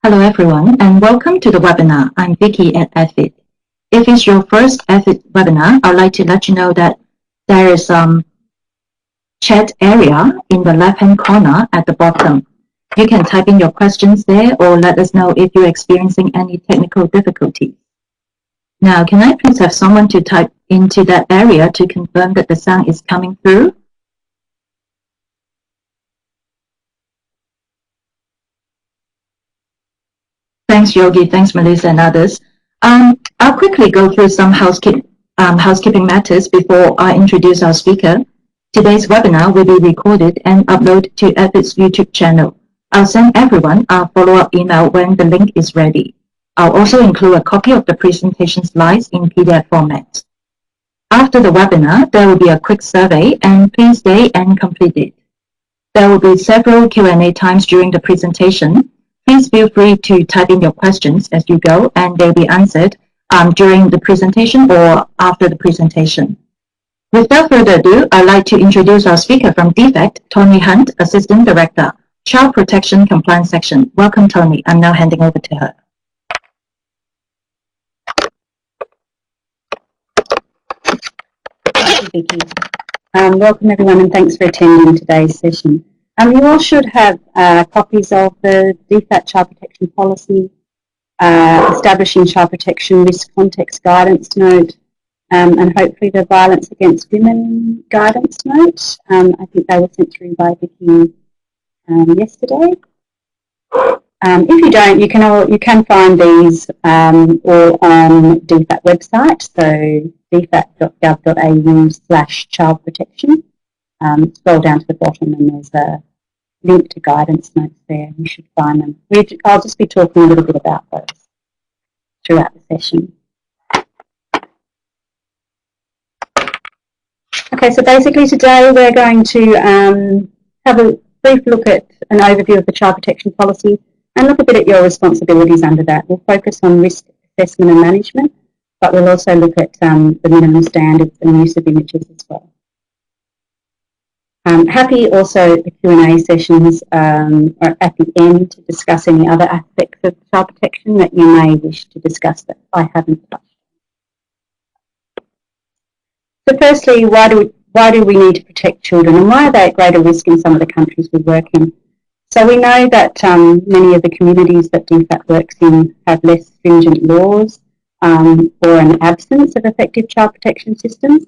Hello everyone and welcome to the webinar. I'm Vicky at DFAT. If it's your first DFAT webinar, I'd like to let you know that there is chat area in the left-hand corner at the bottom. You can type in your questions there or let us know if you're experiencing any technical difficulties. Now, can I please have someone to type into that area to confirm that the sound is coming through? Thanks, Yogi. Thanks, Melissa and others. I'll quickly go through some housekeeping matters before I introduce our speaker. Today's webinar will be recorded and uploaded to DFAT's YouTube channel. I'll send everyone a follow-up email when the link is ready. I'll also include a copy of the presentation slides in PDF format. After the webinar, there will be a quick survey, and please stay and complete it. There will be several Q&A times during the presentation. Please feel free to type in your questions as you go, and they'll be answered during the presentation or after the presentation. Without further ado, I'd like to introduce our speaker from DFAT, Tony Hunt, Assistant Director, Child Protection Compliance Section. Welcome, Tony. I'm now handing over to her. Thank you, Vicky. Welcome everyone and thanks for attending today's session. You all should have copies of the DFAT Child Protection Policy, Establishing Child Protection Risk Context Guidance Note, and hopefully the Violence Against Women Guidance Note. I think they were sent through by Vicky yesterday. If you don't, you can find these all on DFAT website, so dfat.gov.au/child protection. Scroll down to the bottom and there's a link to guidance notes there. You should find them. I'll just be talking a little bit about those throughout the session. Okay, so basically today we're going to have a brief look at an overview of the child protection policy and look a bit at your responsibilities under that. We'll focus on risk assessment and management, but we'll also look at the minimum standards and use of images as well. Happy also the Q&A sessions are at the end to discuss any other aspects of child protection that you may wish to discuss that I haven't touched. So firstly, why do we need to protect children, and why are they at greater risk in some of the countries we work in? So we know that many of the communities that DFAT works in have less stringent laws or an absence of effective child protection systems.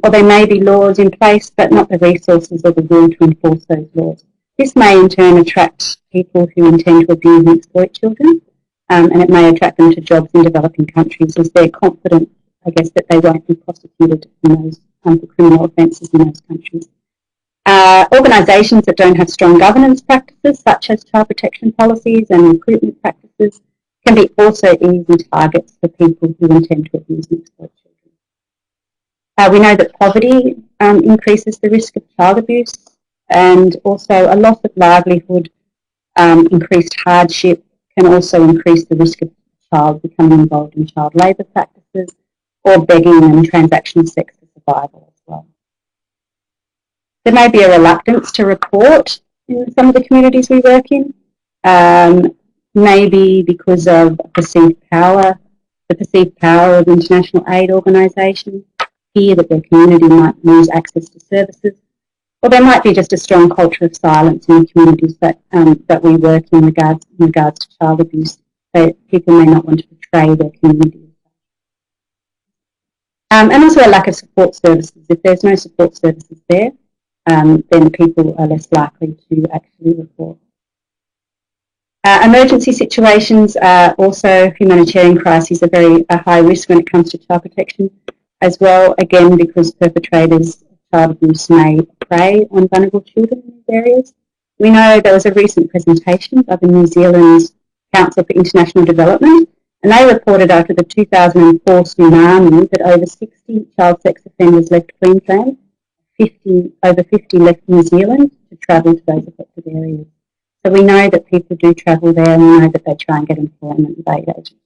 Or there may be laws in place but not the resources or the will to enforce those laws. This may in turn attract people who intend to abuse and exploit children, and it may attract them to jobs in developing countries as they're confident, I guess, that they won't be prosecuted in those for criminal offences in those countries. Organisations that don't have strong governance practices, such as child protection policies and recruitment practices, can be also easy targets for people who intend to abuse and exploit children. We know that poverty increases the risk of child abuse, and also a loss of livelihood, increased hardship can also increase the risk of a child becoming involved in child labour practices or begging and transactional sex for survival as well. There may be a reluctance to report in some of the communities we work in, maybe because of perceived power, the perceived power of international aid organisations, fear that their community might lose access to services, or there might be just a strong culture of silence in the communities that we work in regards to child abuse. So people may not want to betray their community. And also a lack of support services. If there's no support services there, then people are less likely to actually report. Emergency situations, also humanitarian crises are very high risk when it comes to child protection as well, again because perpetrators of child abuse may prey on vulnerable children in these areas. We know there was a recent presentation by the New Zealand Council for International Development, and they reported after the 2004 tsunami that over 60 child sex offenders left Queensland, over 50 left New Zealand to travel to those affected areas. So we know that people do travel there, and we know that they try and get employment with aid agencies.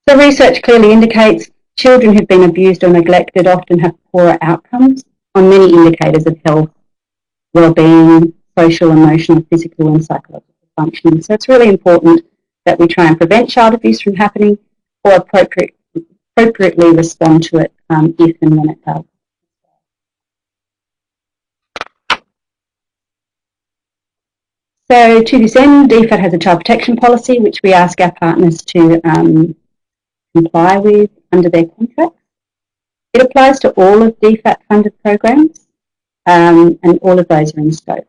So research clearly indicates children who've been abused or neglected often have poorer outcomes on many indicators of health, well-being, social, emotional, physical and psychological functioning. So it's really important that we try and prevent child abuse from happening or appropriately respond to it if and when it does. So to this end, DFAT has a child protection policy which we ask our partners to comply with under their contracts. It applies to all of DFAT funded programs and all of those are in scope.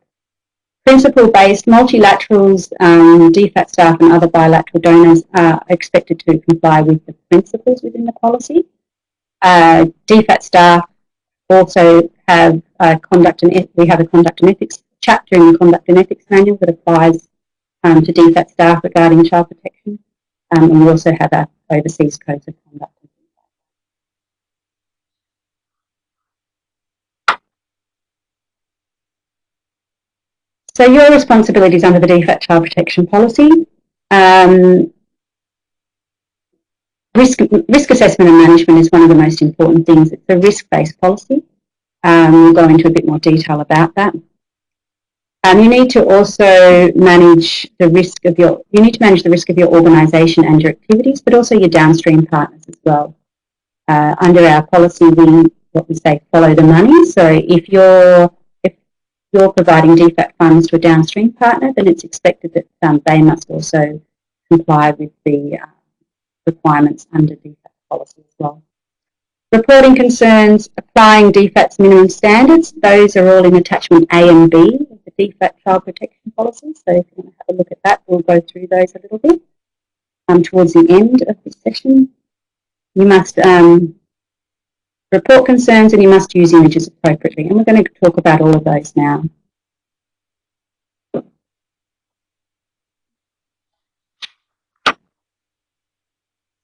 Principle-based multilaterals, DFAT staff and other bilateral donors are expected to comply with the principles within the policy. DFAT staff also have we have a conduct and ethics chapter in the conduct and ethics manual that applies to DFAT staff regarding child protection, and we also have our overseas codes of conduct. So your responsibilities under the DFAT child protection policy. Risk assessment and management is one of the most important things. It's a risk-based policy. We'll go into a bit more detail about that. You need to also manage the risk of your organisation and your activities, but also your downstream partners as well. Under our policy, what we say, follow the money. So if you're providing DFAT funds to a downstream partner, then it's expected that they must also comply with the requirements under DFAT policy as well. Reporting concerns, applying DFAT's minimum standards, those are all in attachment A and B of the DFAT child protection policy. So if you want to have a look at that, we'll go through those a little bit towards the end of the session. You must report concerns and you must use images appropriately. And we're going to talk about all of those now.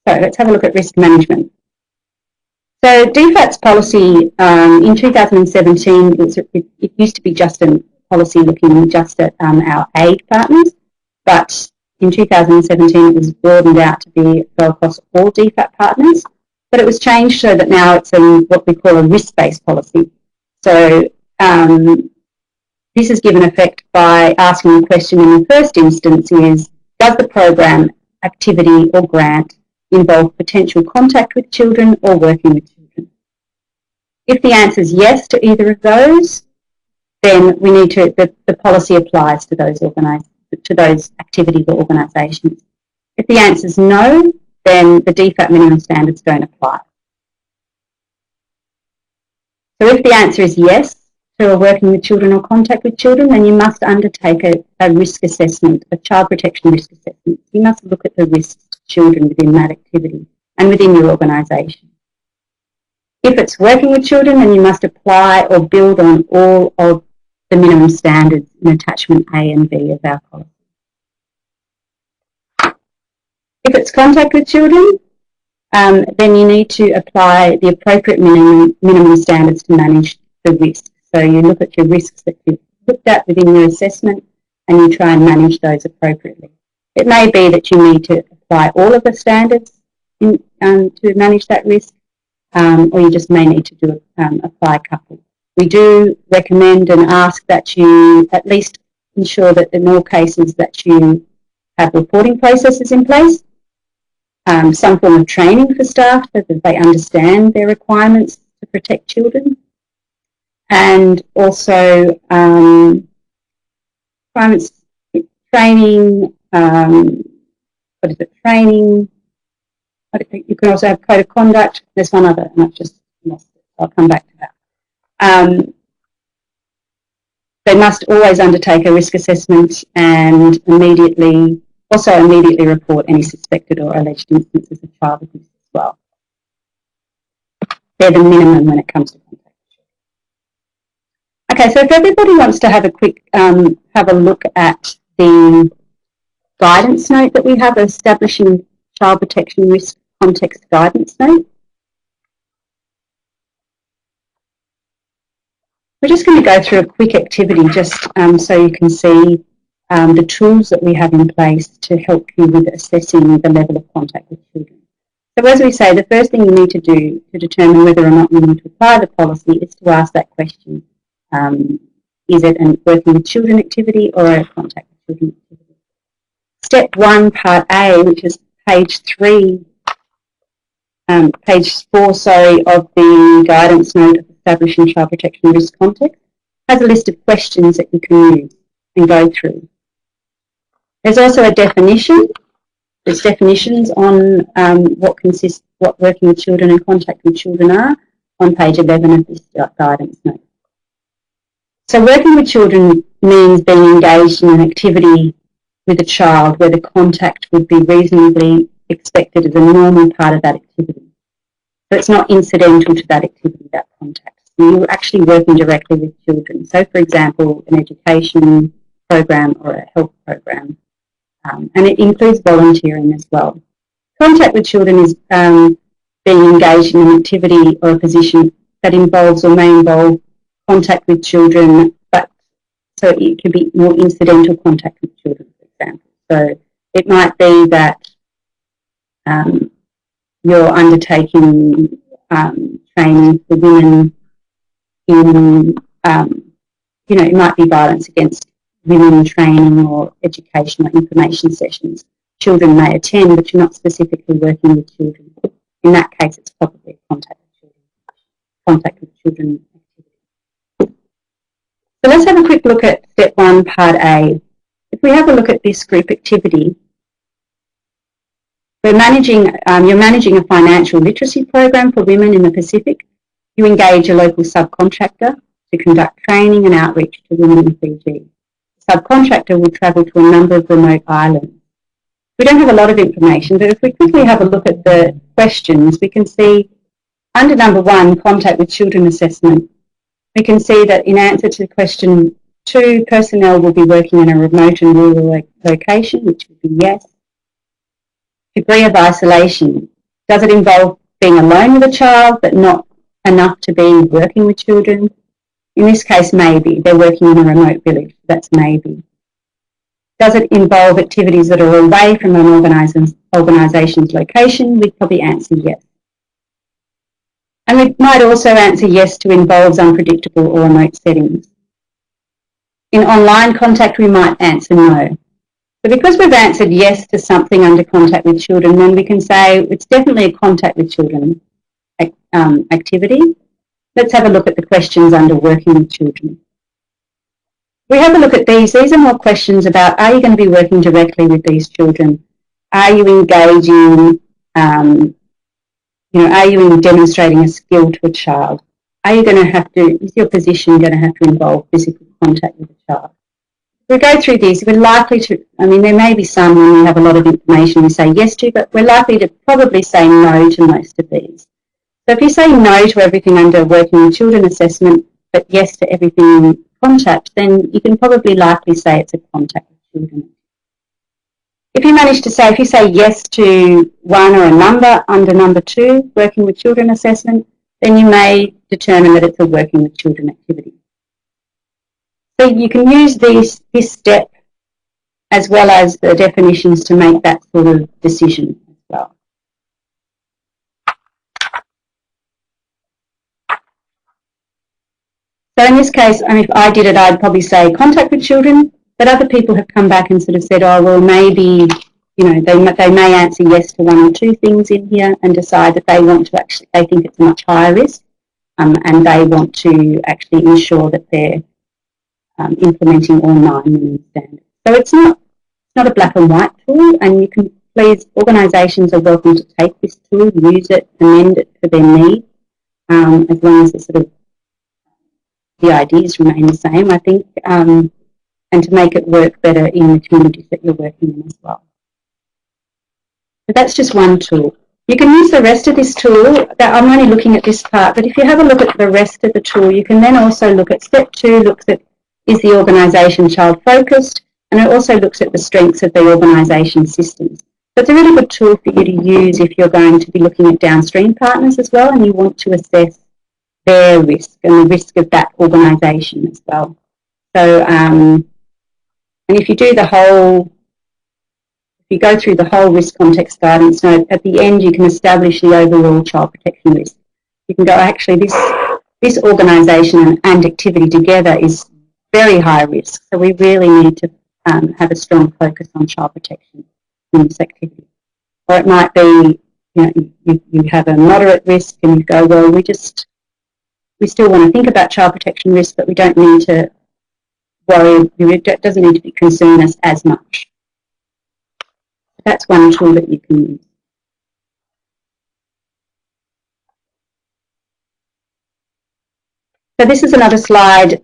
So let's have a look at risk management. So DFAT's policy in 2017, it used to be just a policy looking just at our aid partners, but in 2017 it was broadened out to go across all DFAT partners, but it was changed so that now it's what we call a risk-based policy. So this is given effect by asking the question in the first instance is, does the program, activity or grant involve potential contact with children or working with children? If the answer is yes to either of those, then we need to, the policy applies to those activities or organisations. If the answer is no, then the DFAT minimum standards don't apply. So if the answer is yes to working with children or contact with children, then you must undertake a risk assessment, a child protection risk assessment. You must look at the risks to children within that activity and within your organisation. If it's working with children, then you must apply or build on all of the minimum standards in attachment A and B of our policy. If it's contact with children, then you need to apply the appropriate minimum standards to manage the risk. So you look at your risks that you've looked at within your assessment and you try and manage those appropriately. It may be that you need to apply all of the standards to manage that risk, or you just may need to apply a couple. We do recommend and ask that you at least ensure that in all cases that you have reporting processes in place, some form of training for staff so that they understand their requirements to protect children, and also training, training, you can also have code of conduct. There's one other, and I've just lost it. I'll come back to that. They must always undertake a risk assessment and immediately report any suspected or alleged instances of child abuse as well. They're the minimum when it comes to contact. Okay, so if everybody wants to have a quick have a look at the guidance note that we have, establishing child protection risk context guidance note. We're just going to go through a quick activity just so you can see the tools that we have in place to help you with assessing the level of contact with children. So as we say, the first thing you need to do to determine whether or not you need to apply the policy is to ask that question. is it a working with children activity or a contact with children activity? Step 1, Part A, which is page 4, of the guidance note of establishing child protection risk context, has a list of questions that you can use and go through. There's also a definition. There's definitions on what working with children and contact with children are on page 11 of this guidance note. So working with children means being engaged in an activity with a child where the contact would be reasonably expected as a normal part of that activity. So it's not incidental to that activity, that contact. So you're actually working directly with children. So for example, an education program or a health program. And it includes volunteering as well. Contact with children is being engaged in an activity or a position that involves or may involve contact with children, but so it can be more incidental contact with children, for example. So it might be that you're undertaking training for women in, it might be violence against women training or educational information sessions. Children may attend, but you're not specifically working with children. In that case, it's probably contact with children activity. So let's have a quick look at step 1, part A. If we have a look at this group activity, you're managing a financial literacy program for women in the Pacific. You engage a local subcontractor to conduct training and outreach to women in Fiji. The subcontractor will travel to a number of remote islands. We don't have a lot of information, but if we quickly have a look at the questions, we can see under number 1, contact with children assessment, we can see that in answer to question 2, personnel will be working in a remote and rural location, which would be yes. Degree of isolation. Does it involve being alone with a child but not enough to be working with children? In this case, maybe. They're working in a remote village. That's maybe. Does it involve activities that are away from an organisation's location? We'd probably answer yes. And we might also answer yes to involves unpredictable or remote settings. In online contact, we might answer no. But because we've answered yes to something under contact with children, then we can say it's definitely a contact with children activity. Let's have a look at the questions under working with children. We have a look at these. These are more questions about, are you going to be working directly with these children? Are you engaging, are you demonstrating a skill to a child? Are you going to have to, is your position going to have to involve physical contact with a child? If we go through these, we're likely to, there may be some when we have a lot of information we say yes to, but we're likely to probably say no to most of these. So if you say no to everything under working with children assessment, but yes to everything in contact, then you can probably likely say it's a contact with children. If you say yes to 1 or a number under number 2, working with children assessment, then you may determine that it's a working with children activity. So you can use this step as well as the definitions to make that sort of decision as well. So in this case, if I did it, I'd probably say contact with children, but other people have come back and sort of said, oh, well, maybe, they may answer yes to 1 or 2 things in here and decide that they think it's a much higher risk, and they want to actually ensure that they're implementing all 9 minimum standards. So it's not a black and white tool, and you can please, organisations are welcome to take this tool, use it, amend it for their needs, as long as the ideas remain the same, I think, and to make it work better in the communities that you're working in as well. So that's just one tool. You can use the rest of this tool. I'm only looking at this part, but if you have a look at the rest of the tool, you can then also look at step 2, looks at is the organisation child-focused, and it also looks at the strengths of the organisation systems. So it's a really good tool for you to use if you're going to be looking at downstream partners as well, and you want to assess their risk and the risk of that organisation as well. So, and if you do if you go through the whole risk context guidance note, at the end you can establish the overall child protection risk. You can go, actually, this organisation and activity together is very high risk. So we really need to have a strong focus on child protection in this activity. Or it might be, you have a moderate risk and you go, well, we still want to think about child protection risk, but we don't need to worry, it doesn't need to concern us as much. That's one tool that you can use. So this is another slide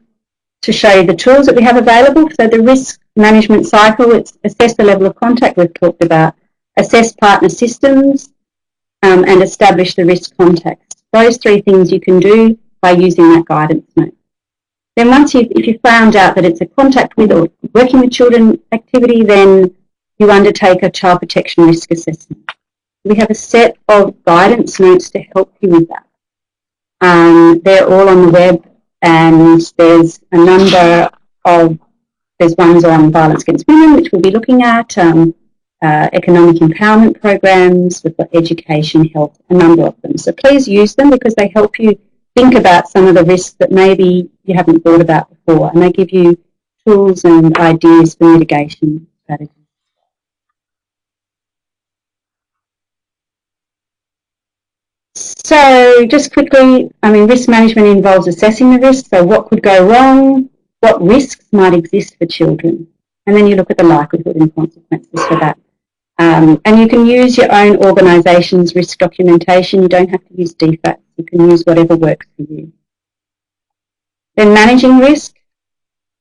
to show you the tools that we have available. So the risk management cycle, it's assess the level of contact we've talked about, assess partner systems, and establish the risk context. Those three things you can do by using that guidance note. Then once if you found out that it's a contact with or working with children activity, then you undertake a child protection risk assessment. We have a set of guidance notes to help you with that. They're all on the web, and there's a number of, there's ones on violence against women, which we'll be looking at, economic empowerment programs, we've got education, health, a number of them. So please use them because they help you think about some of the risks that maybe you haven't thought about before, and they give you tools and ideas for mitigation strategies. So just quickly, risk management involves assessing the risk. So what could go wrong? What risks might exist for children? And then you look at the likelihood and consequences for that. And you can use your own organisation's risk documentation. You don't have to use DFAT. You can use whatever works for you. Then managing risk.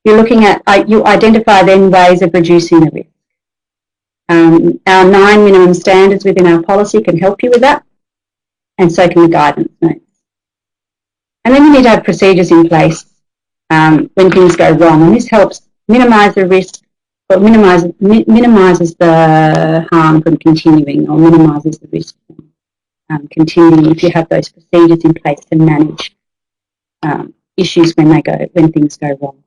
You're looking at, you identify then ways of reducing the risk. Our 9 minimum standards within our policy can help you with that, and so can the guidance notes. And then you need to have procedures in place when things go wrong, and this helps minimise the risk, or minimises the harm from continuing, or minimises the risk from continuing if you have those procedures in place to manage issues when things go wrong.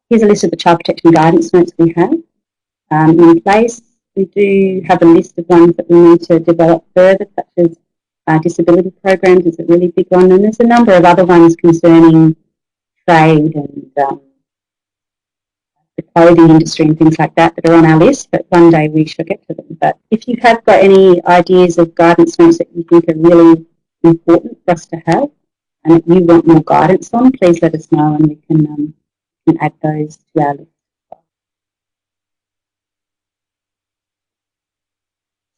Here's a list of the child protection guidance notes we have in place. We do have a list of ones that we need to develop further, such as disability programs is a really big one, and there's a number of other ones concerning trade and the clothing industry and things like that that are on our list, but one day we shall get to them. But if you have got any ideas of guidance notes that you think are really important for us to have and that you want more guidance on, please let us know and we can add those to our list.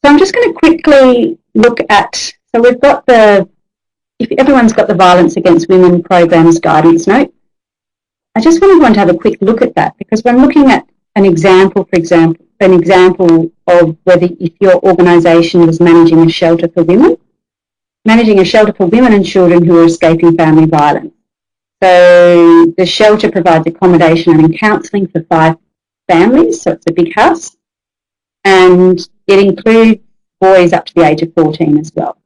So I'm just going to quickly look at, so we've got if everyone's got the Violence Against Women Programs guidance note, I just really want to have a quick look at that because when looking at an example, of whether if your organisation was managing a shelter for women and children who are escaping family violence. So the shelter provides accommodation and counselling for 5 families, so it's a big house, and it includes boys up to the age of 14 as well.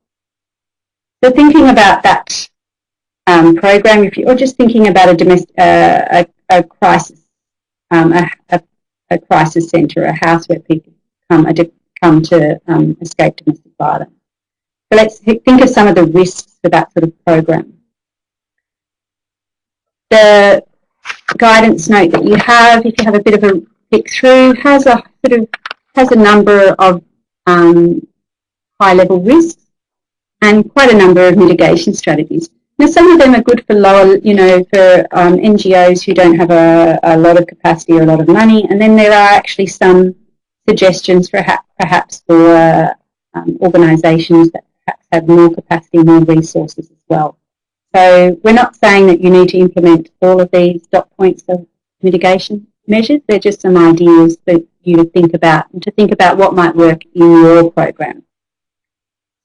So thinking about that program, if you're just thinking about a crisis, a crisis centre, a house where people come to escape domestic violence. So let's think of some of the risks for that sort of program. The guidance note that you have, if you have a bit of a pick through, has a number of high-level risks and quite a number of mitigation strategies. Now, some of them are good for lower, for NGOs who don't have a lot of capacity or a lot of money, and then there are actually some suggestions for perhaps for organisations that perhaps have more capacity, more resources as well. So we're not saying that you need to implement all of these dot points of mitigation measures. They're just some ideas for you to think about and to think about what might work in your program.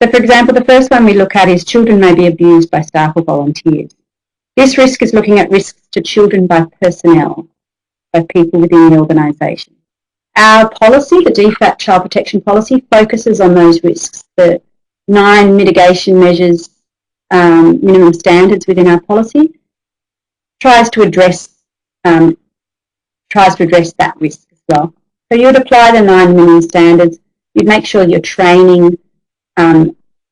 So, for example, the first one we look at is children may be abused by staff or volunteers. This risk is looking at risks to children by personnel, by people within the organisation. Our policy, the DFAT Child Protection Policy, focuses on those risks. The 9 mitigation measures, minimum standards within our policy, tries to address that risk as well. So you would apply the 9 minimum standards. You'd make sure your training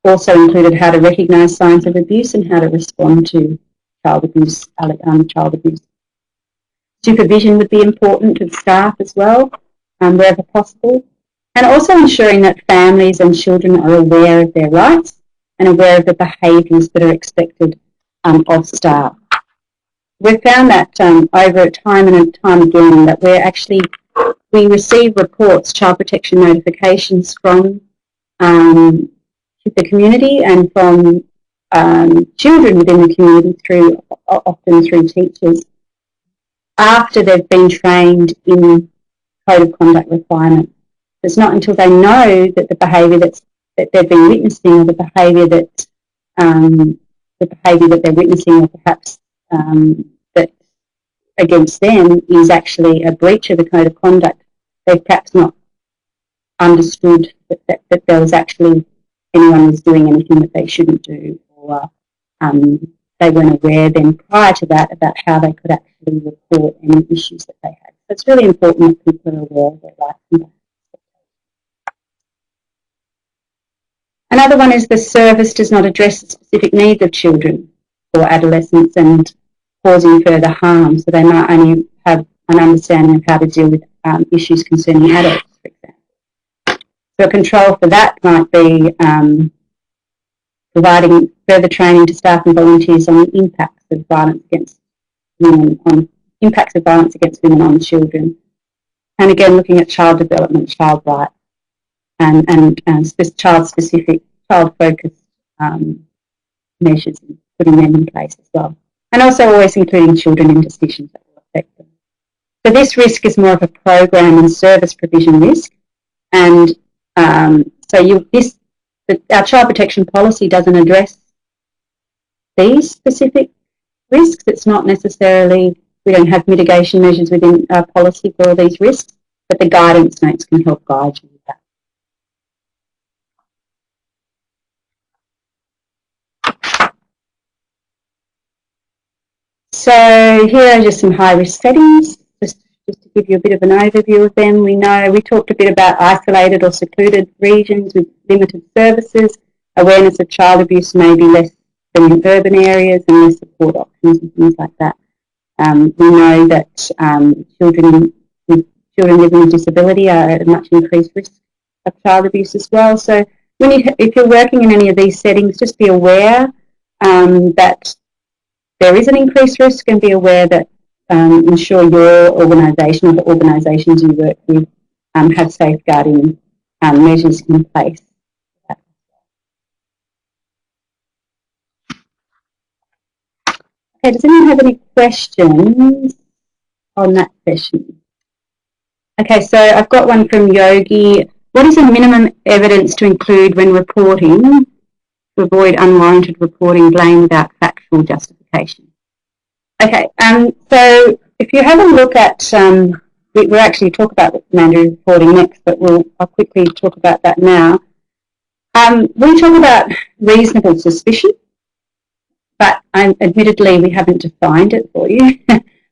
also included how to recognise signs of abuse and how to respond to child abuse. Supervision would be important of staff as well, wherever possible. And also ensuring that families and children are aware of their rights and aware of the behaviours that are expected of staff. We've found that over time and time again that we receive reports, child protection notifications from the community and from children within the community often through teachers, after they've been trained in code of conduct requirements. It's not until they know that the behaviour that they've been witnessing, or the behaviour that they're witnessing, or perhaps that against them is actually a breach of the code of conduct, they've perhaps not understood that there was actually anyone was doing anything that they shouldn't do, or they weren't aware then prior to that about how they could actually report any issues that they had. So it's really important that people are aware of their rights and behaviours. Another one is the service does not address the specific needs of children or adolescents and causing further harm, so they might only have an understanding of how to deal with issues concerning adults, for example. So a control for that might be providing further training to staff and volunteers on the impacts of violence against women, on children, and again looking at child development, child rights, and child-specific, child-focused measures, and putting them in place as well. And also always including children in decisions that will affect them. So this risk is more of a program and service provision risk, and our child protection policy doesn't address these specific risks. It's not necessarily, we don't have mitigation measures within our policy for all these risks, but the guidance notes can help guide you with that. So here are just some high-risk settings, just to give you a bit of an overview of them. We talked a bit about isolated or secluded regions with limited services. Awareness of child abuse may be less than in urban areas, and less support options and things like that. We know that children living with disability are at a much increased risk of child abuse as well. So if you're working in any of these settings, just be aware that there is an increased risk, and be aware that ensure your organisation or the organisations you work with have safeguarding measures in place. Okay, does anyone have any questions on that session? Okay, so I've got one from Yogi. What is the minimum evidence to include when reporting to avoid unwarranted reporting blame without factual justification? Okay, so if you have a look at, we'll actually talk about mandatory reporting next, but I'll quickly talk about that now. We talk about reasonable suspicion, but admittedly we haven't defined it for you,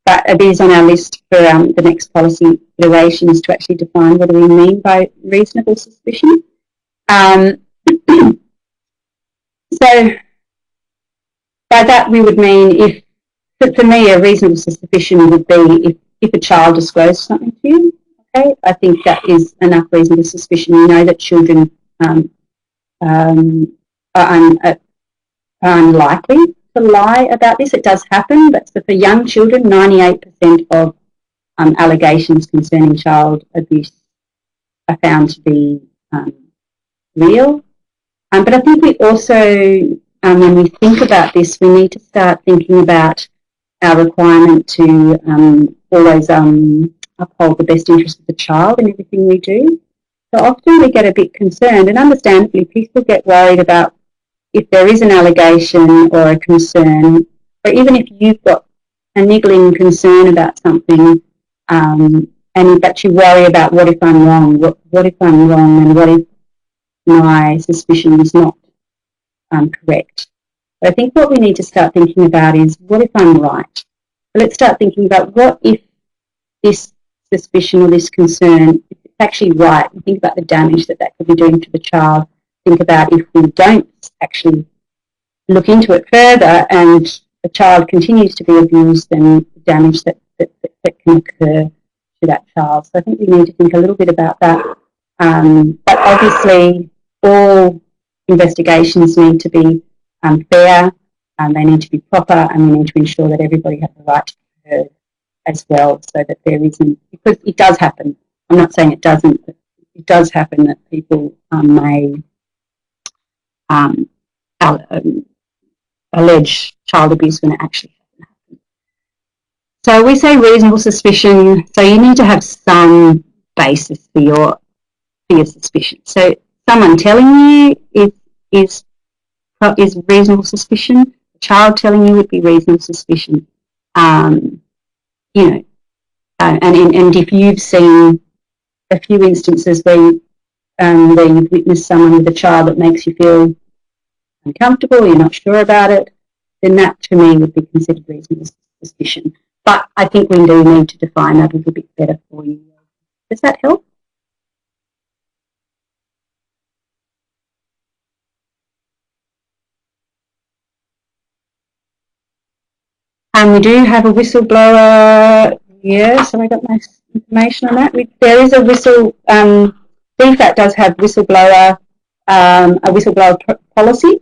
but it is on our list for the next policy iterations to actually define what do we mean by reasonable suspicion. So by that we would mean for me, a reasonable suspicion would be if a child discloses something to you. Okay, I think that is enough reasonable suspicion. You know that children are unlikely to lie about this. It does happen, but for young children, 98% of allegations concerning child abuse are found to be real. But I think we also, when we think about this, we need to start thinking about our requirement to always uphold the best interest of the child in everything we do. So often we get a bit concerned, and understandably people get worried about if there is an allegation or a concern, or even if you've got a niggling concern about something, but you worry about what if I'm wrong, what if I'm wrong, and what if my suspicion is not correct. But I think what we need to start thinking about is, what if I'm right? So let's start thinking about what if this suspicion or this concern, if it's actually right, and think about the damage that could be doing to the child. Think about if we don't actually look into it further and the child continues to be abused, then the damage that can occur to that child. So I think we need to think a little bit about that. But obviously, all investigations need to be fair, they need to be proper, and we need to ensure that everybody has the right to be heard as well, so that there isn't, because it does happen. I'm not saying it doesn't, but it does happen that people may allege child abuse when it actually hasn't happened. So we say reasonable suspicion, so you need to have some basis for your suspicion. So someone telling you is reasonable suspicion. A child telling you would be reasonable suspicion. And if you've seen a few instances where you've witnessed someone with a child that makes you feel uncomfortable, you're not sure about it, then that to me would be considered reasonable suspicion. But I think we do need to define that a little bit better for you. Does that help? We do have a whistleblower. Yeah, so I got my information on that. There is a DFAT does have a whistleblower policy,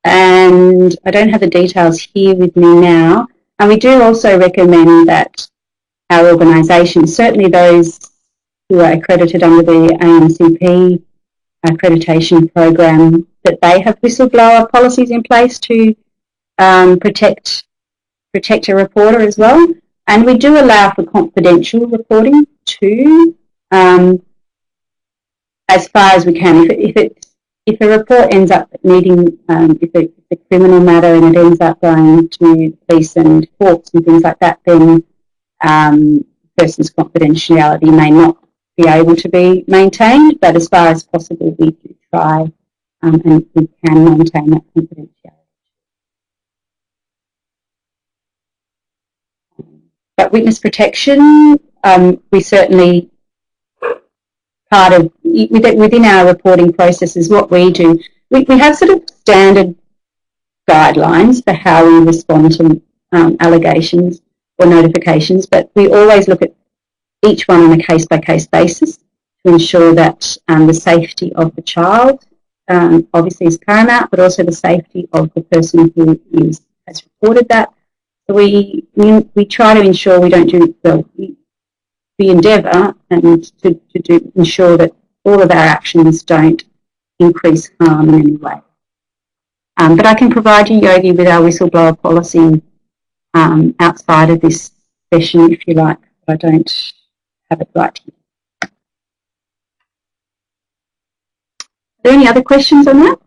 and I don't have the details here with me now. And we do also recommend that our organisations, certainly those who are accredited under the ANCP accreditation program, that they have whistleblower policies in place to protect a reporter as well. And we do allow for confidential reporting too, as far as we can. If a report ends up needing, if it's a criminal matter and it ends up going to police and courts and things like that, then the person's confidentiality may not be able to be maintained. But as far as possible, we do try and we can maintain that confidentiality. But witness protection, we certainly, part of, within our reporting processes, what we do, we have sort of standard guidelines for how we respond to allegations or notifications, but we always look at each one on a case-by-case basis to ensure that the safety of the child obviously is paramount, but also the safety of the person who has reported that. We try to ensure we don't do, well, we endeavour and to ensure that all of our actions don't increase harm in any way. But I can provide you, Yogi, with our whistleblower policy outside of this session, if you like. I don't have it right here. Are there any other questions on that?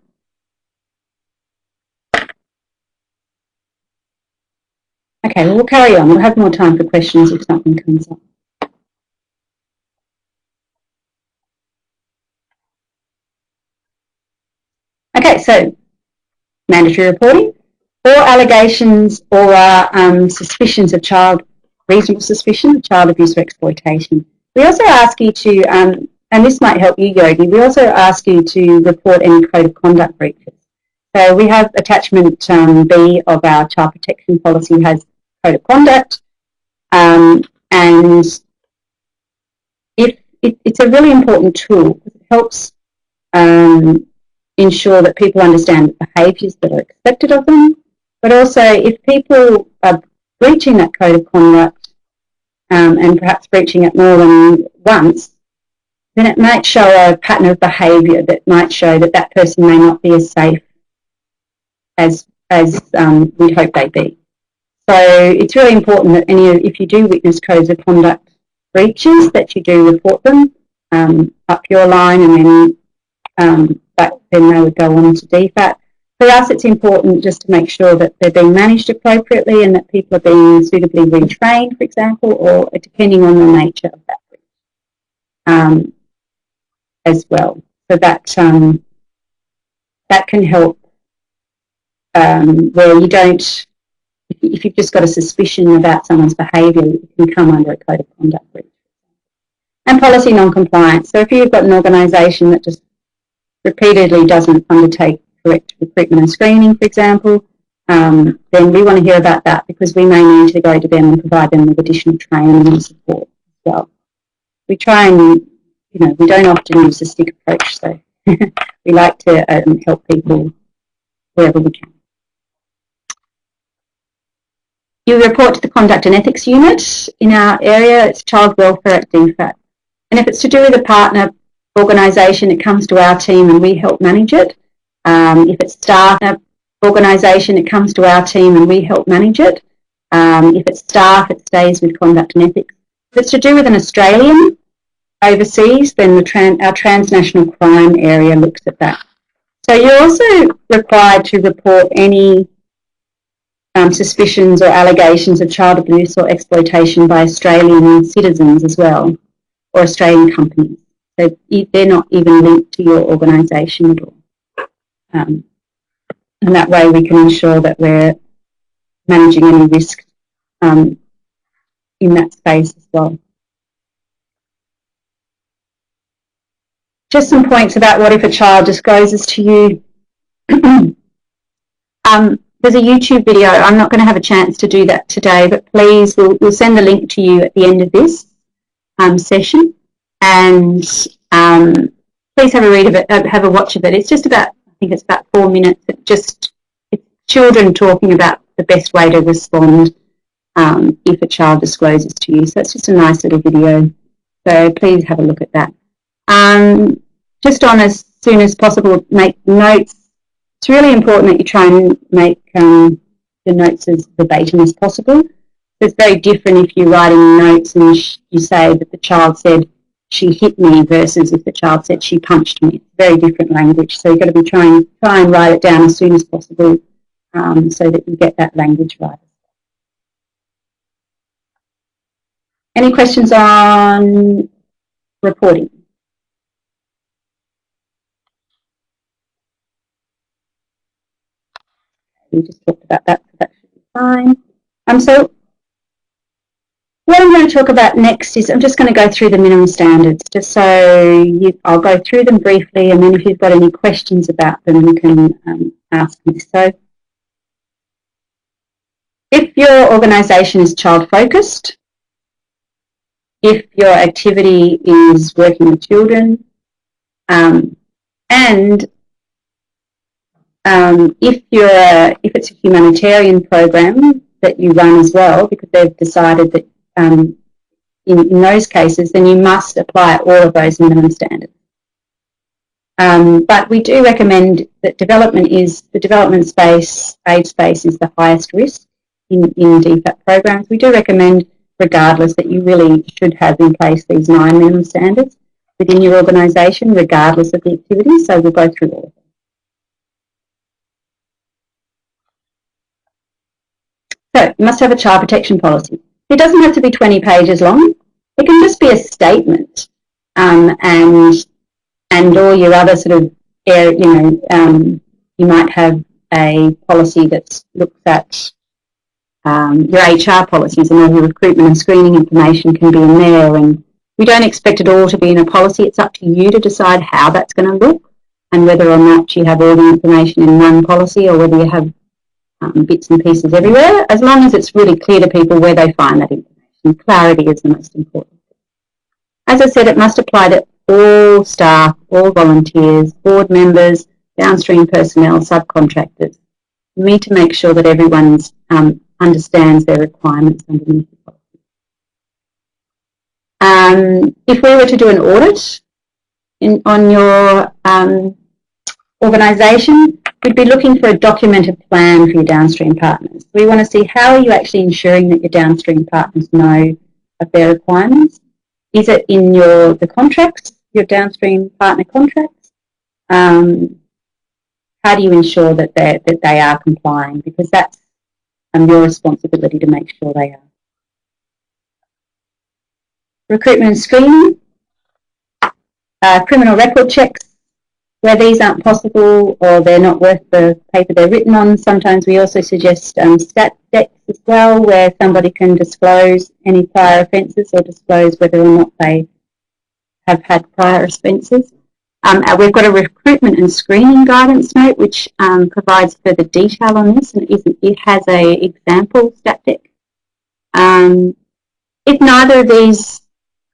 Okay, well, we'll carry on. We'll have more time for questions if something comes up. Okay, so mandatory reporting. All allegations or suspicions of reasonable suspicion of child abuse or exploitation. We also ask you to, and this might help you, Yogi, we also ask you to report any code of conduct breaches. So we have attachment B of our child protection policy has code of conduct, and it's a really important tool. It helps ensure that people understand the behaviours that are expected of them, but also if people are breaching that code of conduct and perhaps breaching it more than once, then it might show a pattern of behaviour that might show that that person may not be as safe as we'd hope they'd be. So it's really important that if you do witness codes of conduct breaches, that you do report them up your line, and then they would go on to DFAT. For us, it's important just to make sure that they're being managed appropriately and that people are being suitably retrained, for example, or depending on the nature of that breach as well. So that can help where you don't. If you've just got a suspicion about someone's behaviour, it can come under a code of conduct breach. And policy non-compliance. So if you've got an organisation that just repeatedly doesn't undertake correct recruitment and screening, for example, then we want to hear about that, because we may need to go to them and provide them with additional training and support as well. We try and, we don't often use a stick approach, so we like to help people wherever we can. You report to the Conduct and Ethics Unit in our area. It's Child Welfare at DFAT. And if it's to do with a partner organisation, it comes to our team and we help manage it. If it's staff organisation, it comes to our team and we help manage it. If it's staff, it stays with Conduct and Ethics. If it's to do with an Australian overseas, then our transnational crime area looks at that. So you're also required to report any suspicions or allegations of child abuse or exploitation by Australian citizens as well, or Australian companies. So they're not even linked to your organisation at all. And that way we can ensure that we're managing any risk in that space as well. Just some points about what if a child discloses to you. There's a YouTube video. I'm not going to have a chance to do that today, but please, we'll send the link to you at the end of this session. And please have a read of it, have a watch of it. It's just about, I think it's about 4 minutes. It's children talking about the best way to respond if a child discloses to you. So it's just a nice little video. So please have a look at that. Just on as soon as possible, make notes. It's really important that you try and make the notes as verbatim as possible. It's very different if you're writing notes and you say that the child said, she hit me, versus if the child said she punched me. It's very different language. So you've got to be try and write it down as soon as possible so that you get that language right. Any questions on reporting? We just talked about that, so that should be fine. So what I'm going to talk about next is I'm just going to go through the minimum standards, just so I'll go through them briefly, and then if you've got any questions about them, you can ask me. So if your organisation is child-focused, if your activity is working with children, and if it's a humanitarian program that you run as well, because they've decided that in those cases, then you must apply all of those minimum standards. But we do recommend that the development space, aid space, is the highest risk in DFAT programs. We do recommend, regardless, that you really should have in place these 9 minimum standards within your organisation, regardless of the activity. So we'll go through all of them. So you must have a child protection policy. It doesn't have to be 20 pages long. It can just be a statement, and all your other sort of, you might have a policy that looks at your HR policies, and all your recruitment and screening information can be in there. And we don't expect it all to be in a policy. It's up to you to decide how that's going to look, and whether or not you have all the information in one policy, or whether you have bits and pieces everywhere, as long as it's really clear to people where they find that information. Clarity is the most important. As I said, it must apply to all staff, all volunteers, board members, downstream personnel, subcontractors. You need to make sure that everyone understands their requirements underneath the policy. If we were to do an audit on your organisation, we'd be looking for a documented plan for your downstream partners. We want to see how are you actually ensuring that your downstream partners know of their requirements. Is it in the contracts, your downstream partner contracts? How do you ensure that they are complying? Because that's your responsibility to make sure they are. Recruitment and screening, criminal record checks. Where these aren't possible or they're not worth the paper they're written on, sometimes we also suggest stat decks as well, where somebody can disclose any prior offences or disclose whether or not they have had prior offences. We've got a recruitment and screening guidance note which provides further detail on this, and it has an example stat deck. If neither of these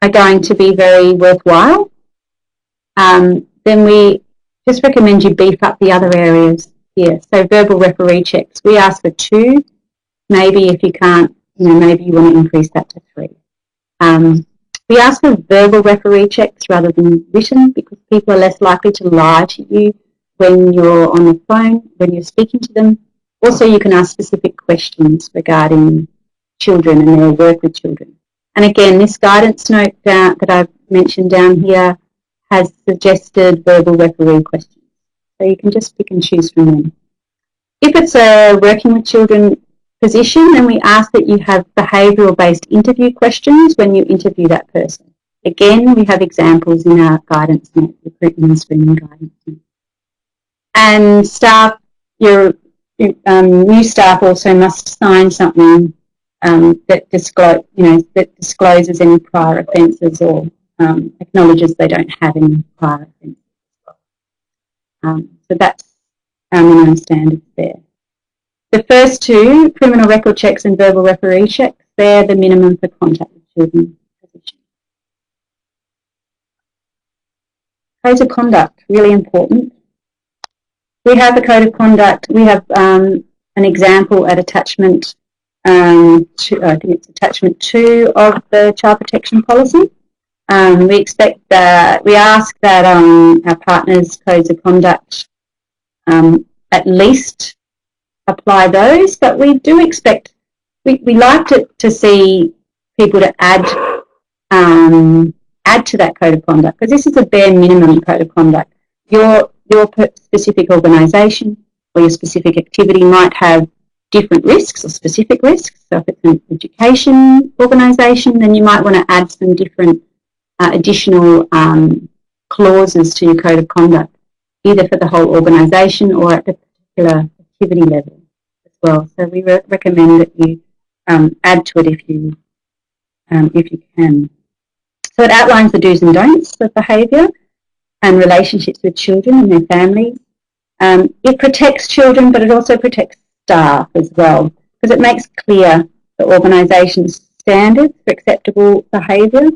are going to be very worthwhile, then we just recommend you beef up the other areas here. So verbal referee checks, we ask for 2. Maybe if you can't, maybe you want to increase that to 3. We ask for verbal referee checks rather than written because people are less likely to lie to you when you're on the phone, when you're speaking to them. Also, you can ask specific questions regarding children and their work with children. And again, this guidance note that I've mentioned down here has suggested verbal referee questions. So you can just pick and choose from them. If it's a working with children position, then we ask that you have behavioural-based interview questions when you interview that person. Again, we have examples in our guidance note, recruitment and screening guidance note. And staff, your new staff also must sign something that discloses any prior offences or acknowledges they don't have any prior offences. So that's our minimum standards there. The first 2, criminal record checks and verbal referee checks, they're the minimum for contact with children position. Codes of conduct, really important. We have a code of conduct. We have an example at attachment I think it's attachment 2 of the child protection policy. We ask that our partners' codes of conduct at least apply those, but we do expect, we like to see people to add to that code of conduct, because this is a bare minimum code of conduct. Your specific organisation or your specific activity might have different risks or specific risks. So if it's an education organisation, then you might want to add some different additional clauses to your code of conduct, either for the whole organisation or at the particular activity level as well. So we recommend that you add to it if you can. So it outlines the do's and don'ts of behaviour and relationships with children and their families. It protects children, but it also protects staff as well, because it makes clear the organisation's standards for acceptable behaviour,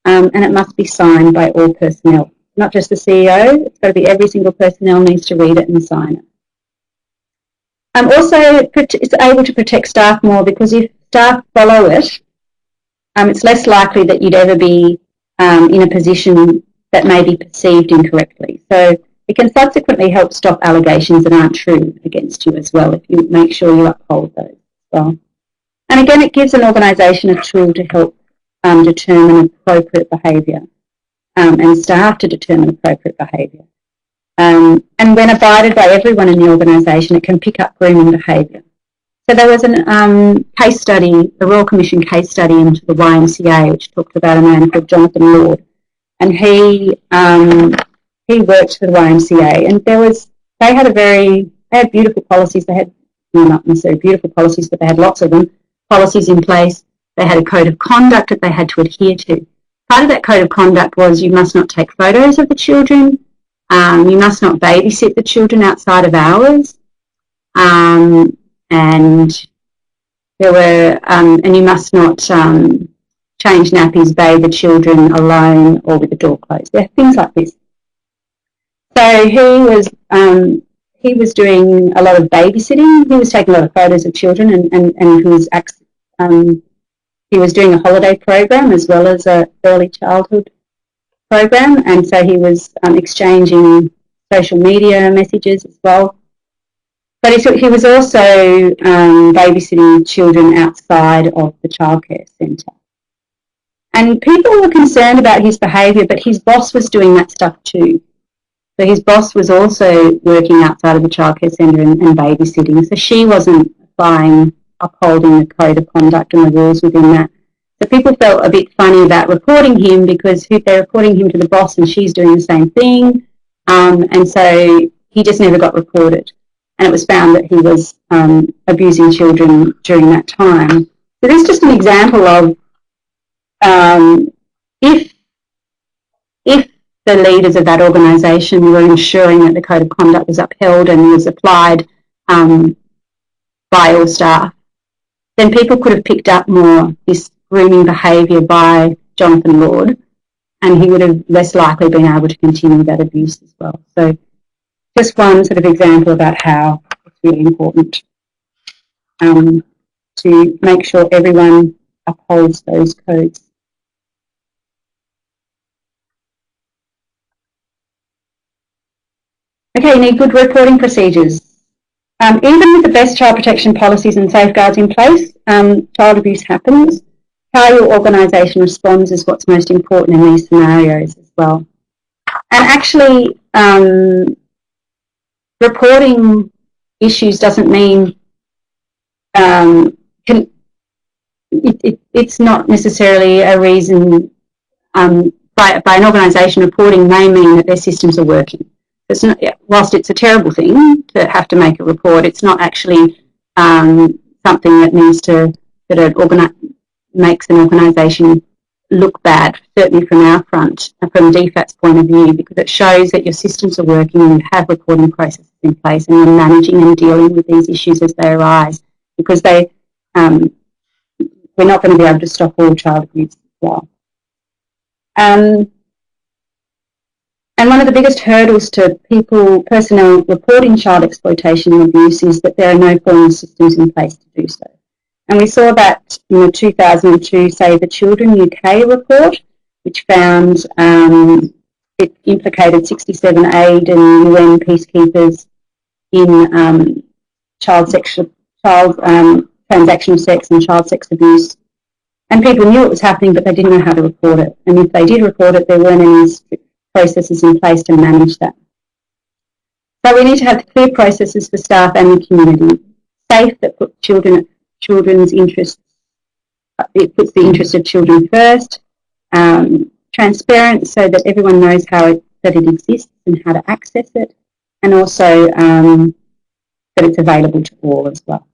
and it must be signed by all personnel, not just the CEO. It's got to be every single personnel needs to read it and sign it. Also, it's able to protect staff more, because if staff follow it, it's less likely that you'd ever be in a position that may be perceived incorrectly. So it can subsequently help stop allegations that aren't true against you as well, if you make sure you uphold those as well. And again, it gives an organisation a tool to help determine appropriate behaviour, and staff to determine appropriate behaviour. And when abided by everyone in the organisation, it can pick up grooming behaviour. So there was a case study, a Royal Commission case study into the YMCA, which talked about a man called Jonathan Lord, and he worked for the YMCA, and they had beautiful policies. They had, well, not necessarily beautiful policies, but they had lots of them, policies in place. They had a code of conduct that they had to adhere to. Part of that code of conduct was you must not take photos of the children, you must not babysit the children outside of hours, and you must not change nappies, bathe the children alone or with the door closed. There are things like this. So he was doing a lot of babysitting. He was taking a lot of photos of children, and he was doing a holiday program as well as a early childhood program, and so he was exchanging social media messages as well. But he was also babysitting children outside of the childcare centre. And people were concerned about his behaviour, but his boss was doing that stuff too. So his boss was also working outside of the childcare centre and babysitting. So she wasn't upholding the code of conduct and the rules within that. So people felt a bit funny about reporting him, because they're reporting him to the boss and she's doing the same thing. And so he just never got reported. And it was found that he was abusing children during that time. So this is just an example of if the leaders of that organisation were ensuring that the code of conduct was upheld and was applied by all staff, then people could have picked up more this grooming behaviour by Jonathan Lord, and he would have less likely been able to continue that abuse as well. So just one sort of example about how it's really important to make sure everyone upholds those codes. Okay, you need good reporting procedures. Even with the best child protection policies and safeguards in place, child abuse happens. How your organisation responds is what's most important in these scenarios as well. And actually, reporting issues doesn't mean it's not necessarily a reason by an organisation reporting may mean that their systems are working. It's not, whilst it's a terrible thing to have to make a report, it's not actually something that needs to makes an organisation look bad, certainly from our front, from DFAT's point of view, because it shows that your systems are working and you have reporting processes in place and you're managing and dealing with these issues as they arise, because they we're not going to be able to stop all child abuse as well. And one of the biggest hurdles to personnel reporting child exploitation and abuse is that there are no formal systems in place to do so. And we saw that in the 2002 Save the Children UK report, which found it implicated 67 aid and UN peacekeepers in transactional sex and child sex abuse. And people knew it was happening, but they didn't know how to report it. And if they did report it, there weren't any processes in place to manage that. So we need to have clear processes for staff and the community, safe that put children's interests, it puts the interest of children first, transparent so that everyone knows that it exists and how to access it, and also that it's available to all as well.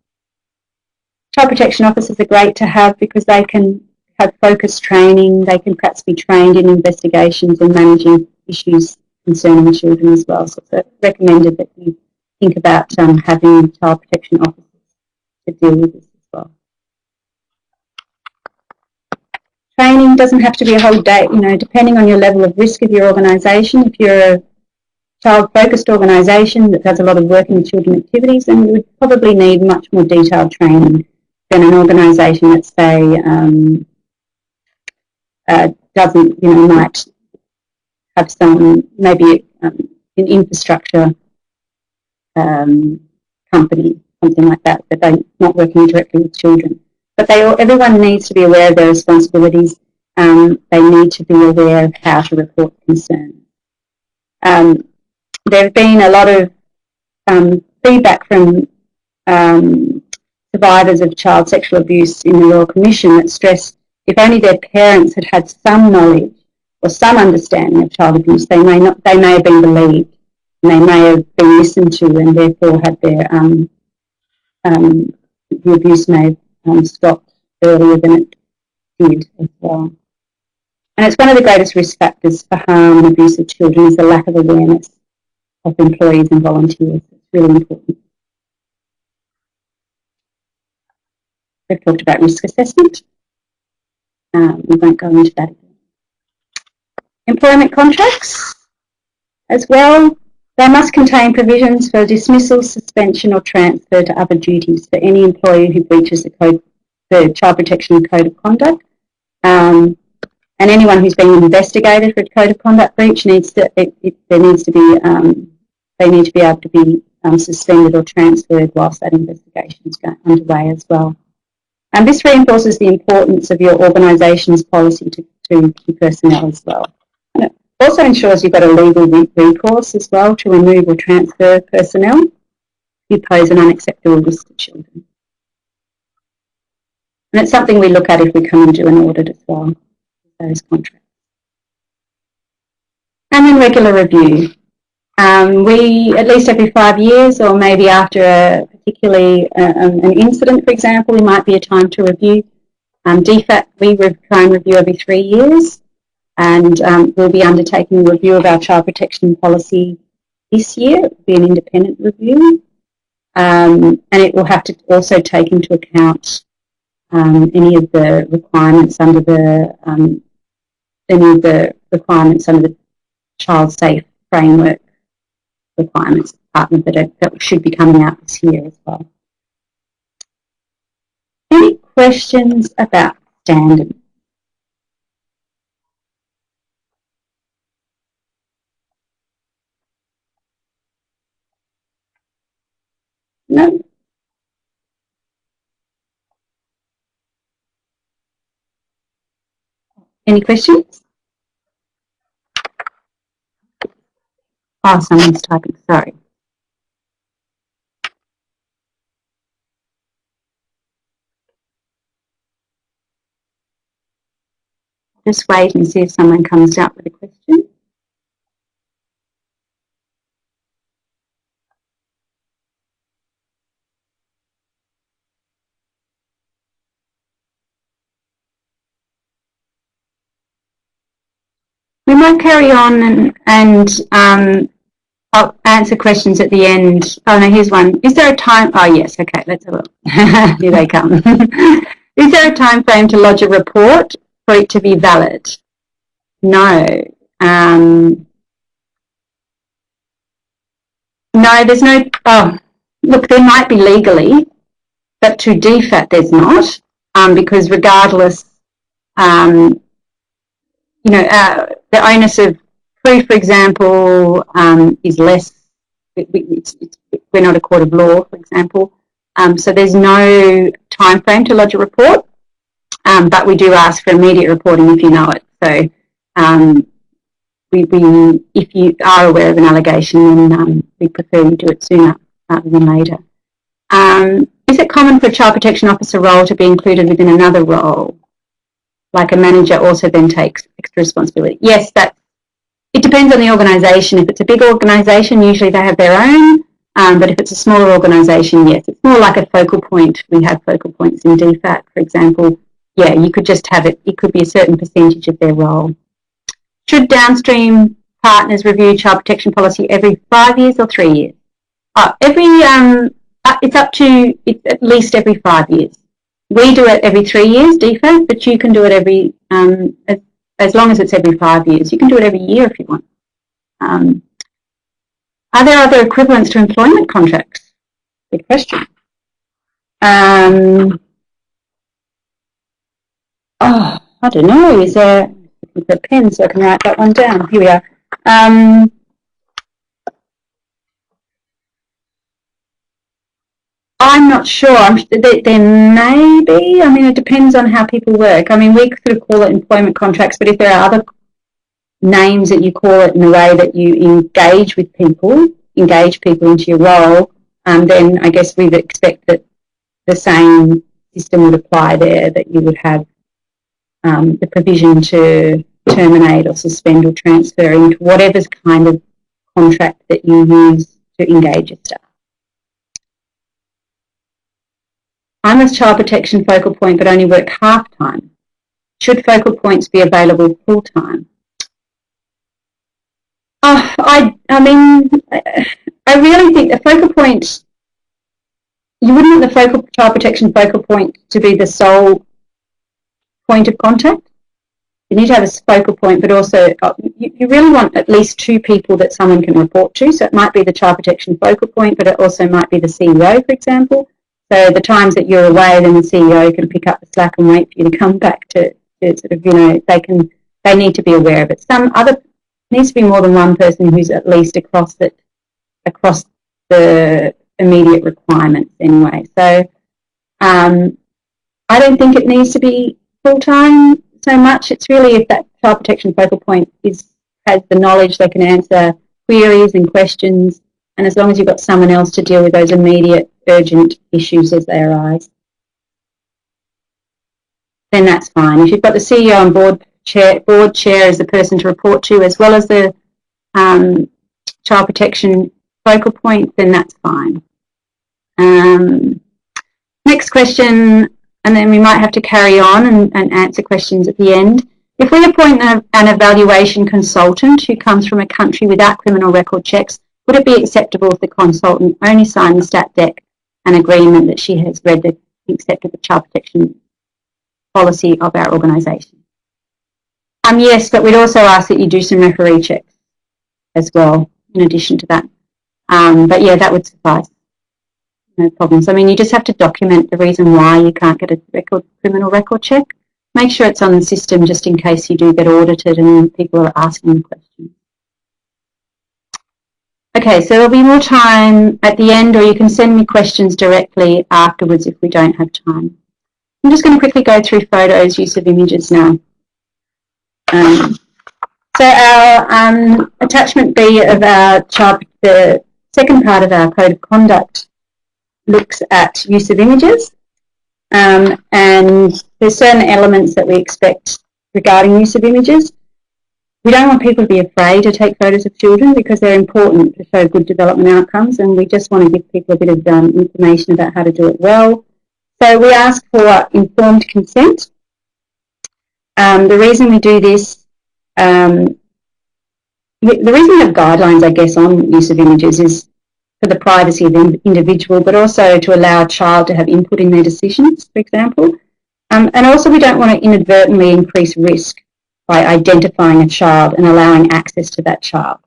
Child protection officers are great to have because they can have focused training, they can perhaps be trained in investigations and managing issues concerning children as well. So it's recommended that you think about having child protection officers to deal with this as well. Training doesn't have to be a whole day, depending on your level of risk of your organisation. If you're a child-focused organisation that does a lot of work in children activities, then you would probably need much more detailed training than an organisation that, say, doesn't, might have some, maybe an infrastructure company, something like that, but they're not working directly with children. But everyone needs to be aware of their responsibilities. They need to be aware of how to report concerns. There have been a lot of feedback from survivors of child sexual abuse in the Royal Commission that stressed if only their parents had had some knowledge or some understanding of child abuse, they may have been believed, and they may have been listened to, and therefore had their the abuse may have stopped earlier than it did as well. And it's one of the greatest risk factors for harm and abuse of children is the lack of awareness of employees and volunteers. It's really important. We've talked about risk assessment. We won't go into that again. Employment contracts as well. They must contain provisions for dismissal, suspension or transfer to other duties for any employee who breaches the Child Protection Code of Conduct. And anyone who's being investigated for a Code of Conduct breach they need to be able to be suspended or transferred whilst that investigation is underway as well. And this reinforces the importance of your organisation's policy to key personnel as well. And it also ensures you've got a legal recourse as well to remove or transfer personnel who pose an unacceptable risk to children. And it's something we look at if we come and do an audit as well, those contracts. And then regular review. We, at least every 5 years, or maybe after an incident, for example, we might be a time to review. DFAT, we try and review every 3 years. and we'll be undertaking a review of our child protection policy this year. It will be an independent review, and it will have to also take into account any of the requirements under the child safe framework requirements department that should be coming out this year as well. Any questions about standards? No? Any questions? Oh, someone's typing, sorry. Just wait and see if someone comes out with a question. We might carry on and I'll answer questions at the end. Oh no, here's one. Is there a time? Oh yes, okay, let's have a look. Here they come. Is there a time frame to lodge a report for it to be valid? No. No, there's no, oh, look, there might be legally, but to DFAT there's not, because regardless, you know, the onus of proof, for example, is less. We're not a court of law, for example, so there's no time frame to lodge a report, but we do ask for immediate reporting if you know it. So if you are aware of an allegation, then we prefer you do it sooner rather than later. Is it common for a child protection officer role to be included within another role? Like a manager also then takes extra responsibility? Yes, it depends on the organisation. If it's a big organisation, usually they have their own, but if it's a smaller organisation, yes, it's more like a focal point. We have focal points in DFAT, for example. Yeah, you could just have it. It could be a certain percentage of their role. Should downstream partners review child protection policy every 5 years or 3 years? It's at least every 5 years. We do it every 3 years, DFAT, but you can do it every, as long as it's every 5 years. You can do it every year if you want. Are there other equivalents to employment contracts? Good question. Oh, I don't know. Is there a pen so I can write that one down? Here we are. I'm not sure. There may be. I mean, it depends on how people work. I mean, we sort of call it employment contracts, but if there are other names that you call it in the way that you engage people into your role, then I guess we'd expect that the same system would apply there, that you would have the provision to terminate or suspend or transfer into whatever kind of contract that you use to engage your staff. I'm a child protection focal point but only work half-time. Should focal points be available full-time? I mean, I really think the focal point, you wouldn't want the child protection focal point to be the sole point of contact. You need to have a focal point, but also you really want at least 2 people that someone can report to. So it might be the child protection focal point, but it also might be the CEO, for example. So the times that you're away, then the CEO can pick up the slack and wait for you to come back to sort of, you know, they need to be aware of it. Needs to be more than one person who's at least across the immediate requirements anyway. So I don't think it needs to be full-time so much. It's really if that child protection focal point has the knowledge, they can answer queries and questions, and as long as you've got someone else to deal with those immediate urgent issues as they arise, then that's fine. If you've got the CEO and board chair as the person to report to, as well as the child protection focal point, then that's fine. Next question, and then we might have to carry on and answer questions at the end. If we appoint an evaluation consultant who comes from a country without criminal record checks, would it be acceptable if the consultant only signed the stat dec and agreement that she has read the accepted the child protection policy of our organisation? Yes, but we'd also ask that you do some referee checks as well, in addition to that. But yeah, that would suffice. No problems. I mean, you just have to document the reason why you can't get a criminal record check. Make sure it's on the system just in case you do get audited and people are asking questions. Okay, so there'll be more time at the end, or you can send me questions directly afterwards if we don't have time. I'm just going to quickly go through photos, use of images now. So our attachment B of our the second part of our code of conduct looks at use of images. And there's certain elements that we expect regarding use of images. We don't want people to be afraid to take photos of children because they're important to show good development outcomes, and we just want to give people a bit of information about how to do it well. So we ask for informed consent. The reason we do this, the reason we have guidelines, I guess, on use of images is for the privacy of the individual, but also to allow a child to have input in their decisions, for example. And also we don't want to inadvertently increase risk by identifying a child and allowing access to that child.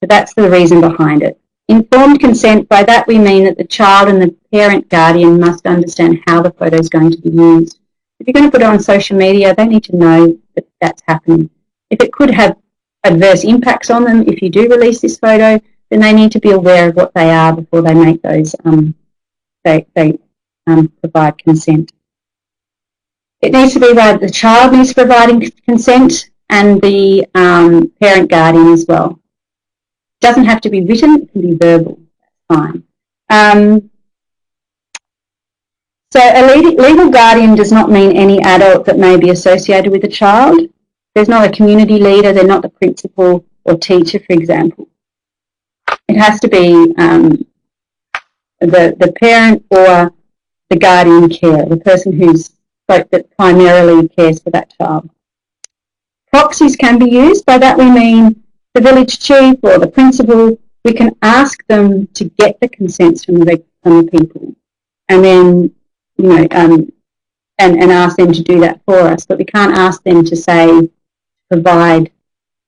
So that's the reason behind it. Informed consent, by that we mean that the child and the parent guardian must understand how the photo is going to be used. If you're going to put it on social media, they need to know that that's happening. If it could have adverse impacts on them, if you do release this photo, then they need to be aware of what they are before they make those, provide consent. It needs to be that the child needs to provide consent and the parent guardian as well. It doesn't have to be written, it can be verbal, that's fine. So a legal guardian does not mean any adult that may be associated with a child. There's not a community leader, they're not the principal or teacher, for example. It has to be the parent or the guardian carer, the person that primarily cares for that child. Proxies can be used. By that we mean the village chief or the principal. We can ask them to get the consents from the people, and then and ask them to do that for us. But we can't ask them to say provide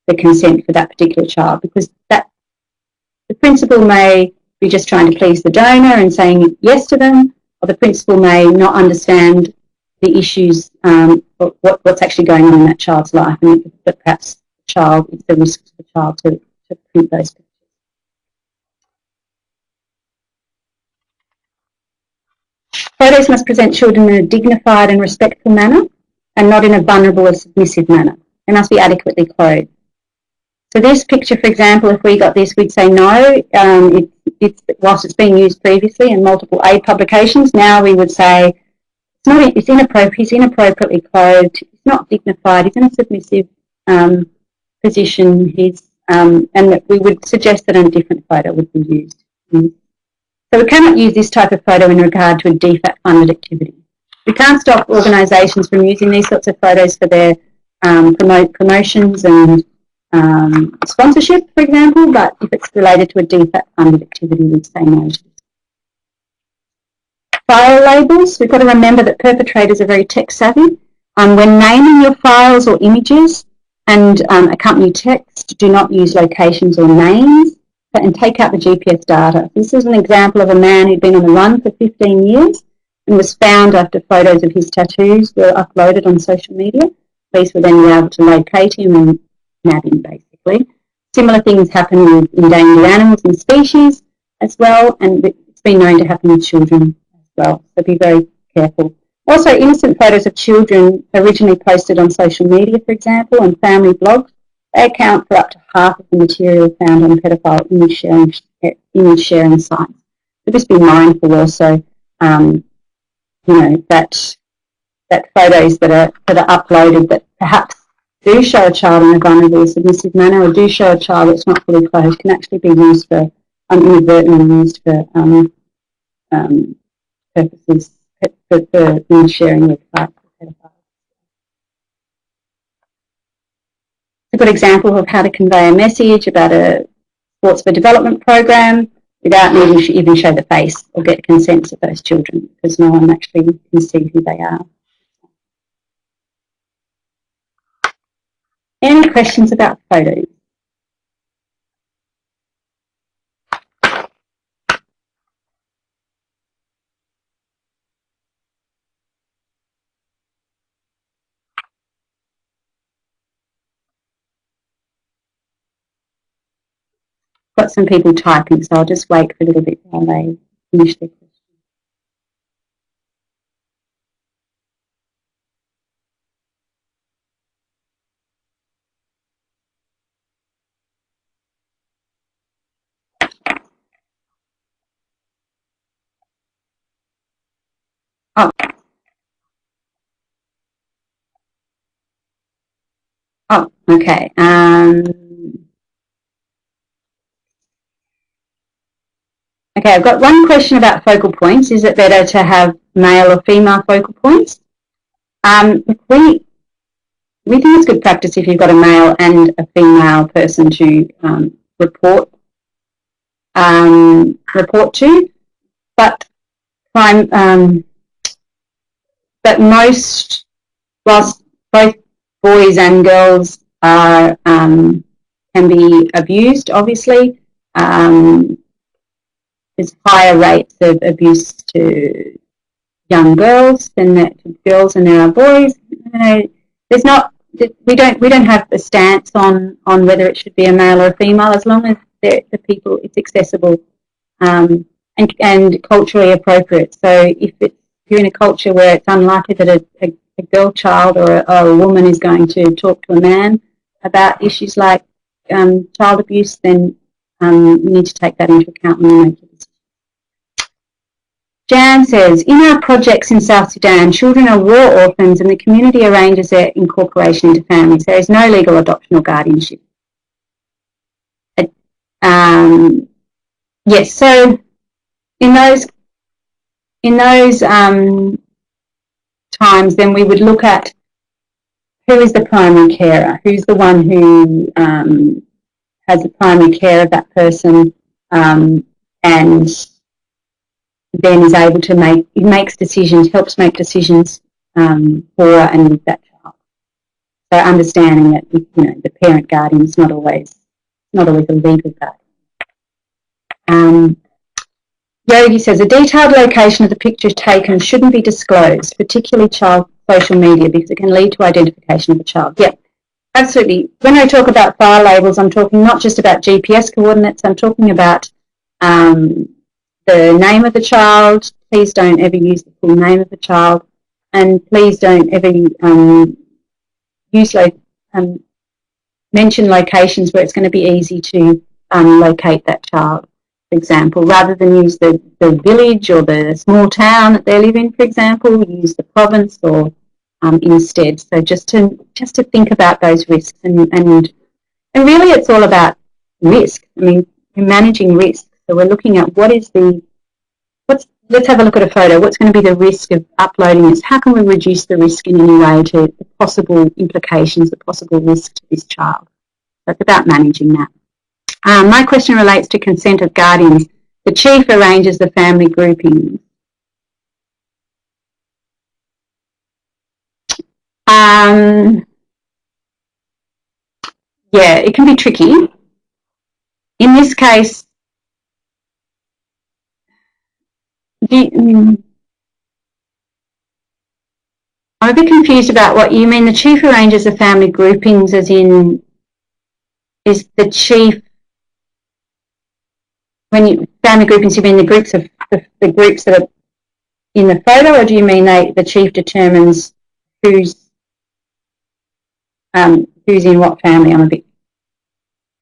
the consent for that particular child, because the principal may be just trying to please the donor and saying yes to them, or the principal may not understand the issues, what's actually going on in that child's life, and that perhaps it's the risk to the child to print those pictures. Photos must present children in a dignified and respectful manner, and not in a vulnerable or submissive manner. They must be adequately clothed. So this picture, for example, if we got this, we'd say no. Whilst it's been used previously in multiple aid publications, now we would say it's inappropriate. He's inappropriately clothed. He's not dignified. He's in a submissive position. And that we would suggest that a different photo would be used. So we cannot use this type of photo in regard to a DFAT funded activity. We can't stop organisations from using these sorts of photos for their promotions and sponsorship, for example, but if it's related to a DFAT funded activity, we'd say no to this. File labels, we've got to remember that perpetrators are very tech savvy. When naming your files or images and accompany text, do not use locations or names, and take out the GPS data. This is an example of a man who'd been on the run for 15 years and was found after photos of his tattoos were uploaded on social media. Police were then able to locate him and nab him, basically. Similar things happen with endangered animals and species as well, and it's been known to happen with children as well, so be very careful. Also, innocent photos of children originally posted on social media, for example, and family blogs, they account for up to half of the material found on pedophile image sharing sites. So just be mindful also, that photos that are uploaded that perhaps do show a child in a vulnerable or submissive manner, or do show a child that's not fully clothed, can actually be used for inadvertently used for purposes for image sharing with pedophiles. a good example of how to convey a message about a sports for development program without needing to even show the face or get consent of those children, because no one actually can see who they are. Any questions about photos? Got some people typing, so I'll just wait for a little bit while they finish their question. Oh, okay. Okay, I've got one question about focal points. Is it better to have male or female focal points? We think it's good practice if you've got a male and a female person to report to, but whilst both boys and girls are can be abused, obviously. There's higher rates of abuse to young girls than to girls, and there are boys. There's not. We don't have a stance on whether it should be a male or a female, as long as the people it's accessible and culturally appropriate. So if you're in a culture where it's unlikely that a girl child or a woman is going to talk to a man about issues like child abuse, then you need to take that into account when you make your decision. Jan says, in our projects in South Sudan, children are war orphans and the community arranges their incorporation into families. There is no legal adoption or guardianship. Yes, so in those times, then we would look at who is the primary carer, who's the one who has the primary care of that person, and then is able to helps make decisions for and with that child. So understanding that the parent guardian is not always a legal guardian. Yogi says, a detailed location of the picture taken shouldn't be disclosed, particularly child social media, because it can lead to identification of the child. Yep, absolutely. When I talk about file labels, I'm talking not just about GPS coordinates, I'm talking about the name of the child. Please don't ever use the full name of the child, and please don't ever mention locations where it's going to be easy to locate that child. For example, rather than use the village or the small town that they live in, for example, use the province or instead. So just to think about those risks, and really it's all about risk. I mean, we're managing risk. So we're looking at let's have a look at a photo. What's going to be the risk of uploading this? How can we reduce the risk in any way to the possible implications, the possible risk to this child? So it's about managing that. My question relates to consent of guardians. The chief arranges the family grouping. Yeah, it can be tricky. In this case, I'm a bit confused about what you mean. The chief arranges the family groupings, as in, is the chief, family groupings, you mean the groups of the groups that are in the photo, or do you mean the chief determines who's in what family?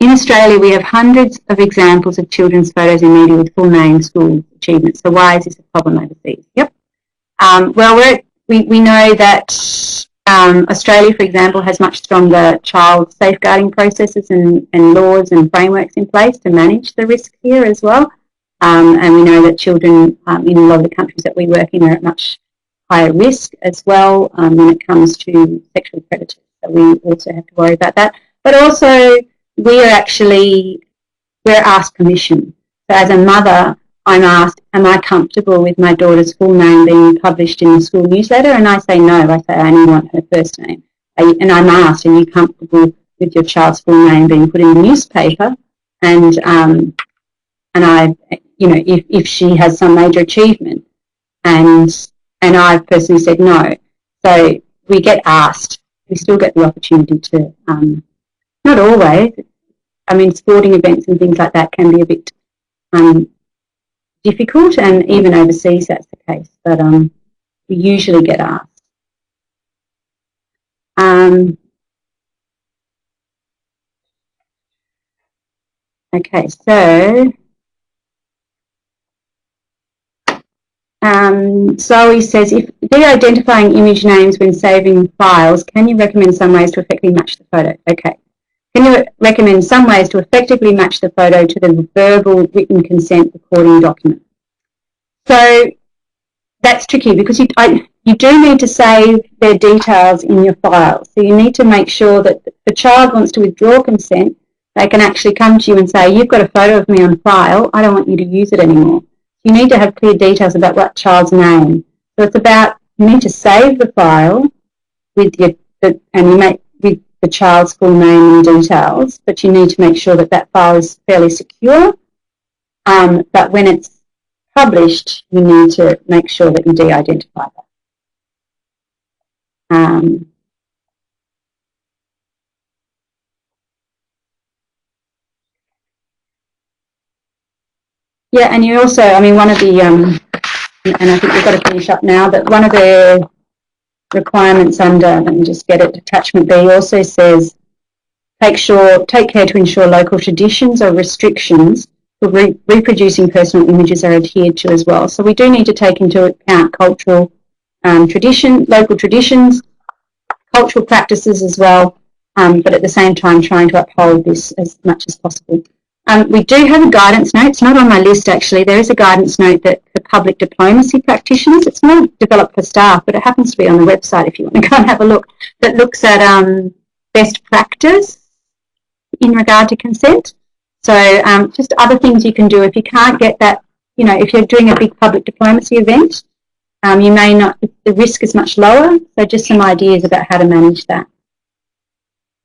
In Australia, we have hundreds of examples of children's photos in media with full names, school achievements. So why is this a problem overseas? Yep. Well, we know that Australia, for example, has much stronger child safeguarding processes and laws and frameworks in place to manage the risk here as well. And we know that children in a lot of the countries that we work in are at much higher risk as well when it comes to sexual predators. So we also have to worry about that. But also, we're asked permission. So as a mother, I'm asked, am I comfortable with my daughter's full name being published in the school newsletter? And I say no. I say I only want her first name. And I'm asked, are you comfortable with your child's full name being put in the newspaper? And I, you know, if she has some major achievement, and I've personally said no. So we get asked. We still get the opportunity to, not always. I mean, sporting events and things like that can be a bit difficult, and even overseas that's the case. But we usually get asked. Okay, so Zoe says, if de-identifying image names when saving files, can you recommend some ways to effectively match the photo? Okay. Can you recommend some ways to effectively match the photo to the verbal written consent recording document? So that's tricky because you do need to save their details in your file. So you need to make sure that if the child wants to withdraw consent, they can actually come to you and say, you've got a photo of me on file, I don't want you to use it anymore. You need to have clear details about what child's name. So it's about, you need to save the file with with the child's full name and details, but you need to make sure that that file is fairly secure. But when it's published, you need to make sure that you de-identify that. Yeah, and you also, I mean, one of the, and I think we've got to finish up now, but one of the requirements under, let me just get it, attachment B also says, take care to ensure local traditions or restrictions for reproducing personal images are adhered to as well. So we do need to take into account cultural local traditions, cultural practices as well, but at the same time trying to uphold this as much as possible. We do have a guidance note. It's not on my list, actually. There is a guidance note that for public diplomacy practitioners, it's not developed for staff, but it happens to be on the website if you want to go and have a look, that looks at best practice in regard to consent. So just other things you can do if you can't get that, you know, if you're doing a big public diplomacy event, you may not, the risk is much lower. So just some ideas about how to manage that.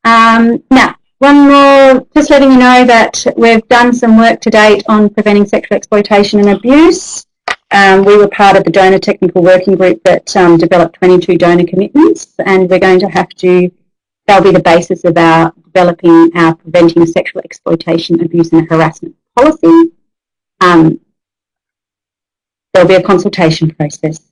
Now, one more, just letting you know that we've done some work to date on preventing sexual exploitation and abuse. We were part of the donor technical working group that developed 22 donor commitments, and we're going to have to, they'll be the basis of our developing our preventing sexual exploitation, abuse and harassment policy. There'll be a consultation process.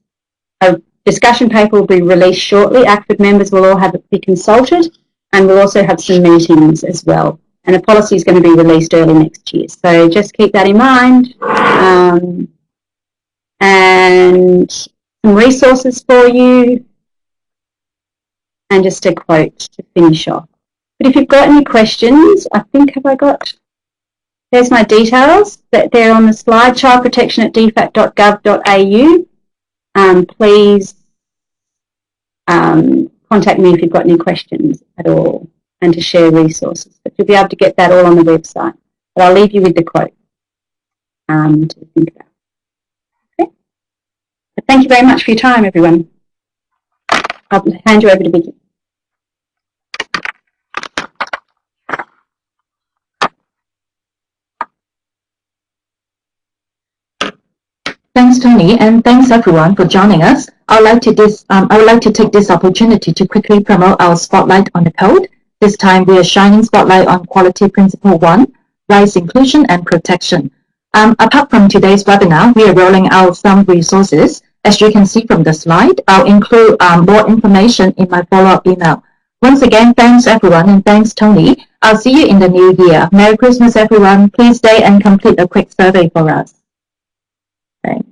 A discussion paper will be released shortly. ACFID members will all be consulted, and we'll also have some meetings as well. And a policy is going to be released early next year. So just keep that in mind. And some resources for you. And just a quote to finish off. But if you've got any questions, I think, there's my details. They're on the slide, childprotection@dfat.gov.au. Please contact me if you've got any questions at all, and to share resources. But you'll be able to get that all on the website. But I'll leave you with the quote to think about. Okay. But thank you very much for your time, everyone. I'll hand you over to Vicky. Thanks, Tony, and thanks everyone for joining us. I would like to take this opportunity to quickly promote our spotlight on the code. This time we are shining spotlight on Quality Principle 1, Rights, Inclusion and Protection. Apart from today's webinar, we are rolling out some resources. As you can see from the slide, I'll include more information in my follow-up email. Once again, thanks everyone, and thanks Tony. I'll see you in the new year. Merry Christmas everyone. Please stay and complete a quick survey for us. Thanks.